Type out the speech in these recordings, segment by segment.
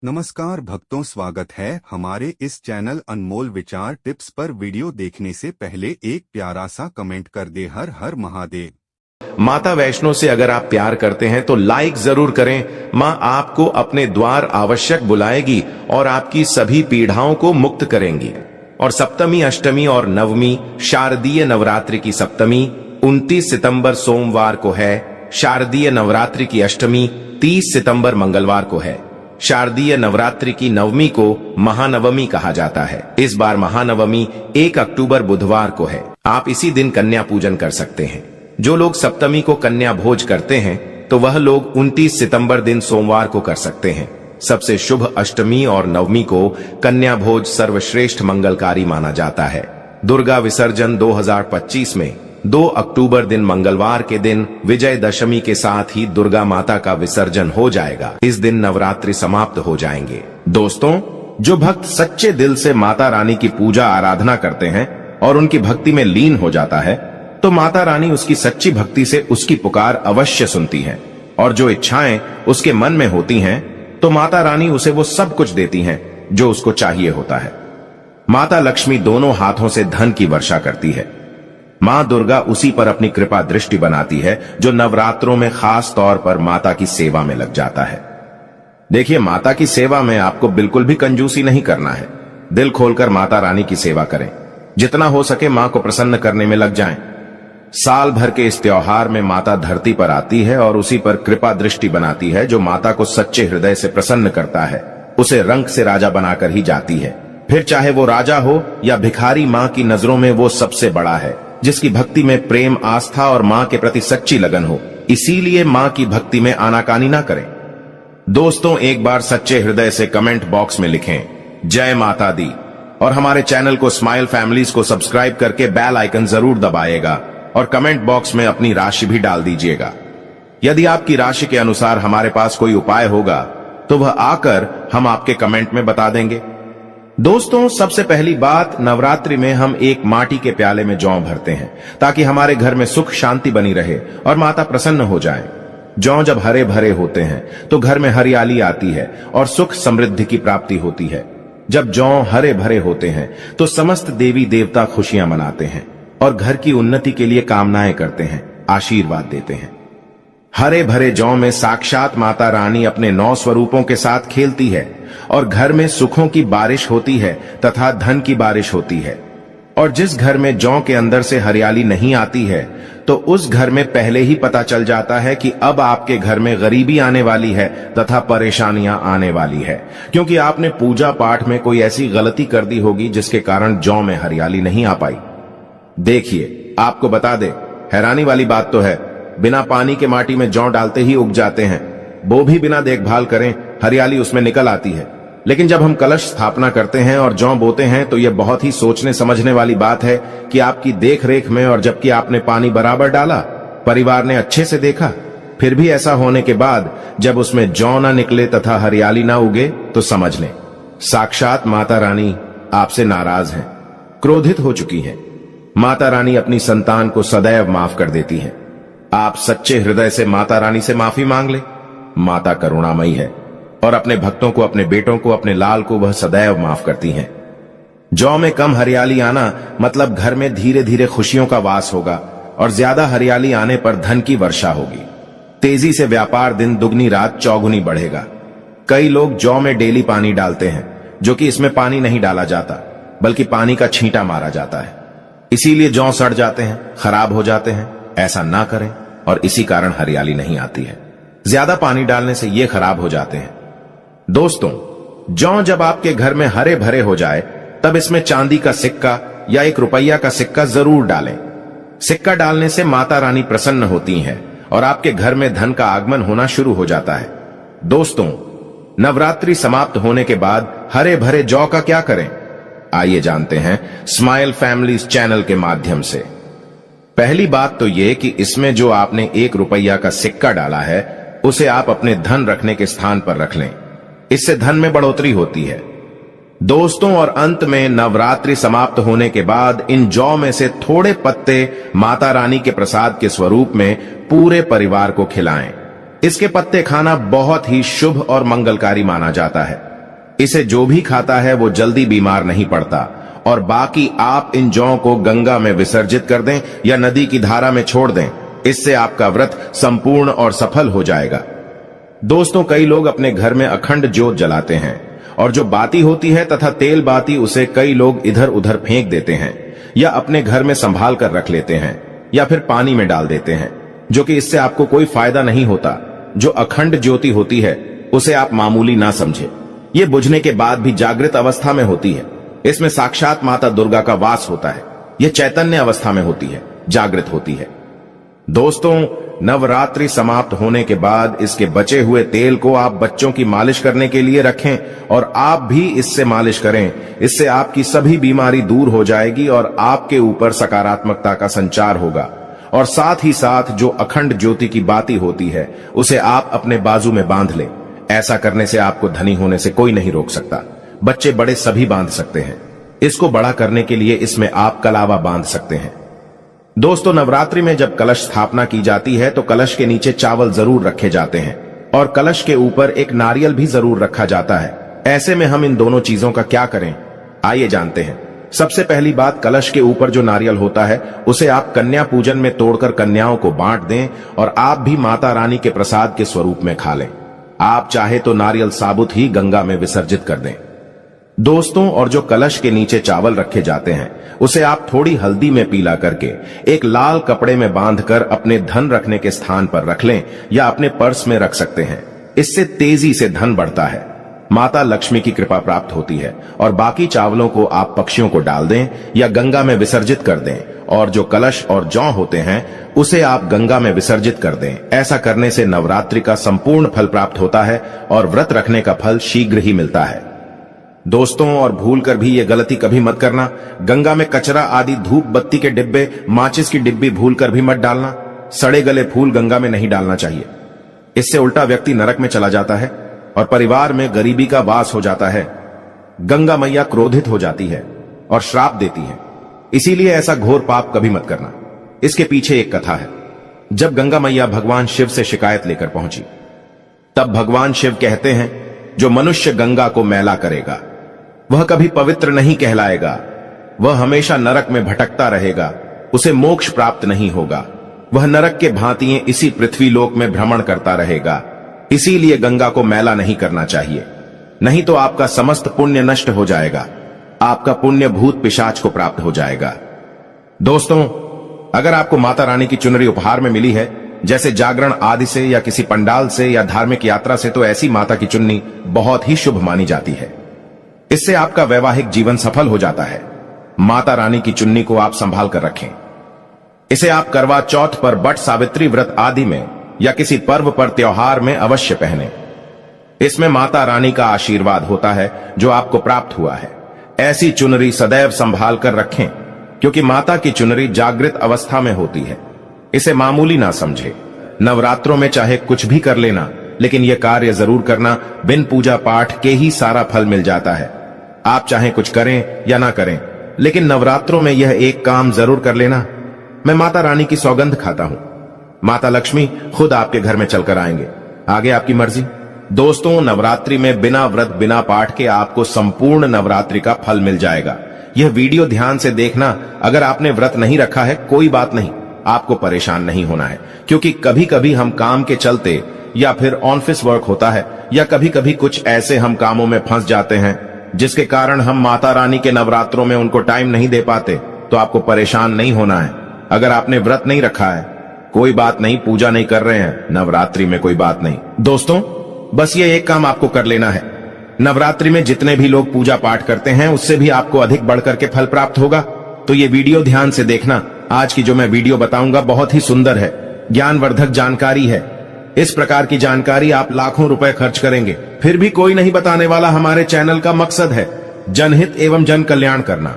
नमस्कार भक्तों, स्वागत है हमारे इस चैनल अनमोल विचार टिप्स पर। वीडियो देखने से पहले एक प्यारा सा कमेंट कर दे। हर हर महादेव। माता वैष्णो से अगर आप प्यार करते हैं तो लाइक जरूर करें। मां आपको अपने द्वार आवश्यक बुलाएगी और आपकी सभी पीड़ाओं को मुक्त करेंगी। और सप्तमी, अष्टमी और नवमी शारदीय नवरात्रि की सप्तमी 29 सितंबर सोमवार को है। शारदीय नवरात्रि की अष्टमी 30 सितंबर मंगलवार को है। शारदीय नवरात्रि की नवमी को महानवमी कहा जाता है। इस बार महानवमी 1 अक्टूबर बुधवार को है। आप इसी दिन कन्या पूजन कर सकते हैं। जो लोग सप्तमी को कन्या भोज करते हैं तो वह लोग 29 सितंबर दिन सोमवार को कर सकते हैं। सबसे शुभ अष्टमी और नवमी को कन्या भोज सर्वश्रेष्ठ मंगलकारी माना जाता है। दुर्गा विसर्जन 2025 में 2 अक्टूबर दिन मंगलवार के दिन विजयदशमी के साथ ही दुर्गा माता का विसर्जन हो जाएगा। इस दिन नवरात्रि समाप्त हो जाएंगे। दोस्तों, जो भक्त सच्चे दिल से माता रानी की पूजा आराधना करते हैं और उनकी भक्ति में लीन हो जाता है तो माता रानी उसकी सच्ची भक्ति से उसकी पुकार अवश्य सुनती है। और जो इच्छाएं उसके मन में होती हैं तो माता रानी उसे वो सब कुछ देती हैं जो उसको चाहिए होता है। माता लक्ष्मी दोनों हाथों से धन की वर्षा करती है। मां दुर्गा उसी पर अपनी कृपा दृष्टि बनाती है जो नवरात्रों में खास तौर पर माता की सेवा में लग जाता है। देखिए, माता की सेवा में आपको बिल्कुल भी कंजूसी नहीं करना है। दिल खोलकर माता रानी की सेवा करें। जितना हो सके मां को प्रसन्न करने में लग जाएं। साल भर के इस त्योहार में माता धरती पर आती है और उसी पर कृपा दृष्टि बनाती है। जो माता को सच्चे हृदय से प्रसन्न करता है उसे रंग से राजा बनाकर ही जाती है। फिर चाहे वो राजा हो या भिखारी, मां की नजरों में वो सबसे बड़ा है जिसकी भक्ति में प्रेम, आस्था और मां के प्रति सच्ची लगन हो। इसीलिए मां की भक्ति में आनाकानी ना करें। दोस्तों, एक बार सच्चे हृदय से कमेंट बॉक्स में लिखें जय माता दी और हमारे चैनल को स्माइल फैमिलीज को सब्सक्राइब करके बेल आइकन जरूर दबाइएगा और कमेंट बॉक्स में अपनी राशि भी डाल दीजिएगा। यदि आपकी राशि के अनुसार हमारे पास कोई उपाय होगा तो वह आकर हम आपके कमेंट में बता देंगे। दोस्तों, सबसे पहली बात, नवरात्रि में हम एक माटी के प्याले में जौ भरते हैं ताकि हमारे घर में सुख शांति बनी रहे और माता प्रसन्न हो जाए। जौ जब हरे भरे होते हैं तो घर में हरियाली आती है और सुख समृद्धि की प्राप्ति होती है। जब जौ हरे भरे होते हैं तो समस्त देवी देवता खुशियां मनाते हैं और घर की उन्नति के लिए कामनाएं करते हैं, आशीर्वाद देते हैं। हरे भरे जौ में साक्षात माता रानी अपने 9 स्वरूपों के साथ खेलती है और घर में सुखों की बारिश होती है तथा धन की बारिश होती है। और जिस घर में जौ के अंदर से हरियाली नहीं आती है तो उस घर में पहले ही पता चल जाता है कि अब आपके घर में गरीबी आने वाली है तथा परेशानियां आने वाली है, क्योंकि आपने पूजा पाठ में कोई ऐसी गलती कर दी होगी जिसके कारण जौ में हरियाली नहीं आ पाई। देखिए, आपको बता दे, हैरानी वाली बात तो है, बिना पानी के माटी में जौ डालते ही उग जाते हैं। वो भी बिना देखभाल करें हरियाली उसमें निकल आती है। लेकिन जब हम कलश स्थापना करते हैं और जौ बोते हैं तो यह बहुत ही सोचने समझने वाली बात है कि आपकी देख रेख में और जबकि आपने पानी बराबर डाला, परिवार ने अच्छे से देखा, फिर भी ऐसा होने के बाद जब उसमें जौ ना निकले तथा हरियाली ना उगे तो समझ लें साक्षात माता रानी आपसे नाराज हैं, क्रोधित हो चुकी हैं। माता रानी अपनी संतान को सदैव माफ कर देती है। आप सच्चे हृदय से माता रानी से माफी मांग ले। माता करुणामयी है और अपने भक्तों को, अपने बेटों को, अपने लाल को वह सदैव माफ करती हैं। जौ में कम हरियाली आना मतलब घर में धीरे धीरे खुशियों का वास होगा और ज्यादा हरियाली आने पर धन की वर्षा होगी। तेजी से व्यापार दिन दुगनी रात चौगुनी बढ़ेगा। कई लोग जौ में डेली पानी डालते हैं, जो कि इसमें पानी नहीं डाला जाता बल्कि पानी का छींटा मारा जाता है। इसीलिए जौ सड़ जाते हैं, खराब हो जाते हैं। ऐसा ना करें और इसी कारण हरियाली नहीं आती है। ज्यादा पानी डालने से ये खराब हो जाते हैं। दोस्तों, जौ जब आपके घर में हरे भरे हो जाए तब इसमें चांदी का सिक्का या 1 रुपया का सिक्का जरूर डालें। सिक्का डालने से माता रानी प्रसन्न होती हैं और आपके घर में धन का आगमन होना शुरू हो जाता है। दोस्तों, नवरात्रि समाप्त होने के बाद हरे भरे जौ का क्या करें, आइए जानते हैं स्माइल फैमिलीज चैनल के माध्यम से। पहली बात तो यह कि इसमें जो आपने 1 रुपया का सिक्का डाला है उसे आप अपने धन रखने के स्थान पर रख लें। इससे धन में बढ़ोतरी होती है। दोस्तों, और अंत में नवरात्रि समाप्त होने के बाद इन जौ में से थोड़े पत्ते माता रानी के प्रसाद के स्वरूप में पूरे परिवार को खिलाएं। इसके पत्ते खाना बहुत ही शुभ और मंगलकारी माना जाता है। इसे जो भी खाता है वो जल्दी बीमार नहीं पड़ता। और बाकी आप इन जौ को गंगा में विसर्जित कर दें या नदी की धारा में छोड़ दें, इससे आपका व्रत संपूर्ण और सफल हो जाएगा। दोस्तों, कई लोग अपने घर में अखंड ज्योत जलाते हैं और जो बाती होती है तथा तेल बाती, उसे कई लोग इधर उधर फेंक देते हैं या अपने घर में संभाल कर रख लेते हैं या फिर पानी में डाल देते हैं, जो कि इससे आपको कोई फायदा नहीं होता। जो अखंड ज्योति होती है उसे आप मामूली ना समझे। ये बुझने के बाद भी जागृत अवस्था में होती है। इसमें साक्षात माता दुर्गा का वास होता है। यह चैतन्य अवस्था में होती है, जागृत होती है। दोस्तों, नवरात्रि समाप्त होने के बाद इसके बचे हुए तेल को आप बच्चों की मालिश करने के लिए रखें और आप भी इससे मालिश करें। इससे आपकी सभी बीमारी दूर हो जाएगी और आपके ऊपर सकारात्मकता का संचार होगा। और साथ ही साथ जो अखंड ज्योति की बाती होती है उसे आप अपने बाजू में बांध लें। ऐसा करने से आपको धनी होने से कोई नहीं रोक सकता। बच्चे बड़े सभी बांध सकते हैं। इसको बड़ा करने के लिए इसमें आप कलावा बांध सकते हैं। दोस्तों, नवरात्रि में जब कलश स्थापना की जाती है तो कलश के नीचे चावल जरूर रखे जाते हैं और कलश के ऊपर एक नारियल भी जरूर रखा जाता है। ऐसे में हम इन दोनों चीजों का क्या करें, आइए जानते हैं। सबसे पहली बात, कलश के ऊपर जो नारियल होता है उसे आप कन्या पूजन में तोड़कर कन्याओं को बांट दें और आप भी माता रानी के प्रसाद के स्वरूप में खा लें। आप चाहे तो नारियल साबुत ही गंगा में विसर्जित कर दें। दोस्तों, और जो कलश के नीचे चावल रखे जाते हैं उसे आप थोड़ी हल्दी में पीला करके एक लाल कपड़े में बांधकर अपने धन रखने के स्थान पर रख लें या अपने पर्स में रख सकते हैं। इससे तेजी से धन बढ़ता है, माता लक्ष्मी की कृपा प्राप्त होती है। और बाकी चावलों को आप पक्षियों को डाल दें या गंगा में विसर्जित कर दें। और जो कलश और जौ होते हैं उसे आप गंगा में विसर्जित कर दें। ऐसा करने से नवरात्रि का संपूर्ण फल प्राप्त होता है और व्रत रखने का फल शीघ्र ही मिलता है। दोस्तों, और भूलकर भी ये गलती कभी मत करना। गंगा में कचरा आदि धूप बत्ती के डिब्बे, माचिस की डिब्बी भूलकर भी मत डालना। सड़े गले फूल गंगा में नहीं डालना चाहिए। इससे उल्टा व्यक्ति नरक में चला जाता है और परिवार में गरीबी का वास हो जाता है। गंगा मैया क्रोधित हो जाती है और श्राप देती है। इसीलिए ऐसा घोर पाप कभी मत करना। इसके पीछे एक कथा है। जब गंगा मैया भगवान शिव से शिकायत लेकर पहुंची, तब भगवान शिव कहते हैं, जो मनुष्य गंगा को मैला करेगा वह कभी पवित्र नहीं कहलाएगा। वह हमेशा नरक में भटकता रहेगा, उसे मोक्ष प्राप्त नहीं होगा। वह नरक के भांति इसी पृथ्वी लोक में भ्रमण करता रहेगा। इसीलिए गंगा को मैला नहीं करना चाहिए, नहीं तो आपका समस्त पुण्य नष्ट हो जाएगा। आपका पुण्य भूत पिशाच को प्राप्त हो जाएगा। दोस्तों, अगर आपको माता रानी की चुनरी उपहार में मिली है, जैसे जागरण आदि से या किसी पंडाल से या धार्मिक यात्रा से, तो ऐसी माता की चुन्नी बहुत ही शुभ मानी जाती है। इससे आपका वैवाहिक जीवन सफल हो जाता है। माता रानी की चुन्नी को आप संभाल कर रखें। इसे आप करवा चौथ पर, बट सावित्री व्रत आदि में या किसी पर्व पर, त्योहार में अवश्य पहने। इसमें माता रानी का आशीर्वाद होता है जो आपको प्राप्त हुआ है। ऐसी चुनरी सदैव संभाल कर रखें, क्योंकि माता की चुनरी जागृत अवस्था में होती है। इसे मामूली ना समझे। नवरात्रों में चाहे कुछ भी कर लेना, लेकिन यह कार्य जरूर करना। बिन पूजा पाठ के ही सारा फल मिल जाता है। आप चाहे कुछ करें या ना करें, लेकिन नवरात्रों में यह एक काम जरूर कर लेना। मैं माता रानी की सौगंध खाता हूं, माता लक्ष्मी खुद आपके घर में चलकर आएंगे। आगे आपकी मर्जी। दोस्तों, नवरात्रि में बिना व्रत बिना पाठ के आपको संपूर्ण नवरात्रि का फल मिल जाएगा। यह वीडियो ध्यान से देखना। अगर आपने व्रत नहीं रखा है, कोई बात नहीं, आपको परेशान नहीं होना है, क्योंकि कभी कभी हम काम के चलते या फिर ऑफिस वर्क होता है या कभी कभी कुछ ऐसे हम कामों में फंस जाते हैं जिसके कारण हम माता रानी के नवरात्रों में उनको टाइम नहीं दे पाते। तो आपको परेशान नहीं होना है। अगर आपने व्रत नहीं रखा है, कोई बात नहीं, पूजा नहीं कर रहे हैं नवरात्रि में, कोई बात नहीं। दोस्तों, बस ये एक काम आपको कर लेना है। नवरात्रि में जितने भी लोग पूजा पाठ करते हैं उससे भी आपको अधिक बढ़कर के फल प्राप्त होगा। तो ये वीडियो ध्यान से देखना। आज की जो मैं वीडियो बताऊंगा बहुत ही सुंदर है, ज्ञानवर्धक जानकारी है। इस प्रकार की जानकारी आप लाखों रुपए खर्च करेंगे, फिर भी कोई नहीं बताने वाला। हमारे चैनल का मकसद है जनहित एवं जन कल्याण करना,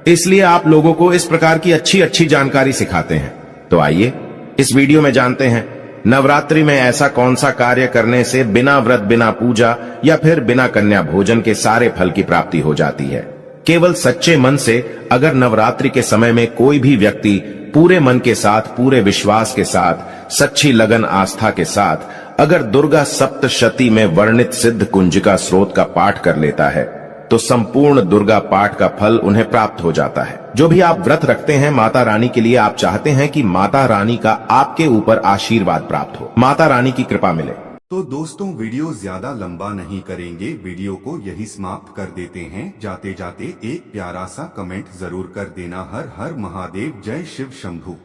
इसलिए आप लोगों को इस प्रकार की अच्छी अच्छी जानकारी सिखाते हैं। तो आइए इस वीडियो में जानते हैं, नवरात्रि में ऐसा कौन सा कार्य करने से बिना व्रत बिना पूजा या फिर बिना कन्या भोजन के सारे फल की प्राप्ति हो जाती है। केवल सच्चे मन से अगर नवरात्रि के समय में कोई भी व्यक्ति पूरे मन के साथ, पूरे विश्वास के साथ, सच्ची लगन आस्था के साथ अगर दुर्गा सप्तशती में वर्णित सिद्ध कुंजिका स्रोत का पाठ कर लेता है तो संपूर्ण दुर्गा पाठ का फल उन्हें प्राप्त हो जाता है। जो भी आप व्रत रखते हैं माता रानी के लिए, आप चाहते हैं कि माता रानी का आपके ऊपर आशीर्वाद प्राप्त हो, माता रानी की कृपा मिले। तो दोस्तों वीडियो ज्यादा लंबा नहीं करेंगे, वीडियो को यही समाप्त कर देते हैं। जाते जाते एक प्यारा सा कमेंट जरूर कर देना। हर हर महादेव, जय शिव शंभू।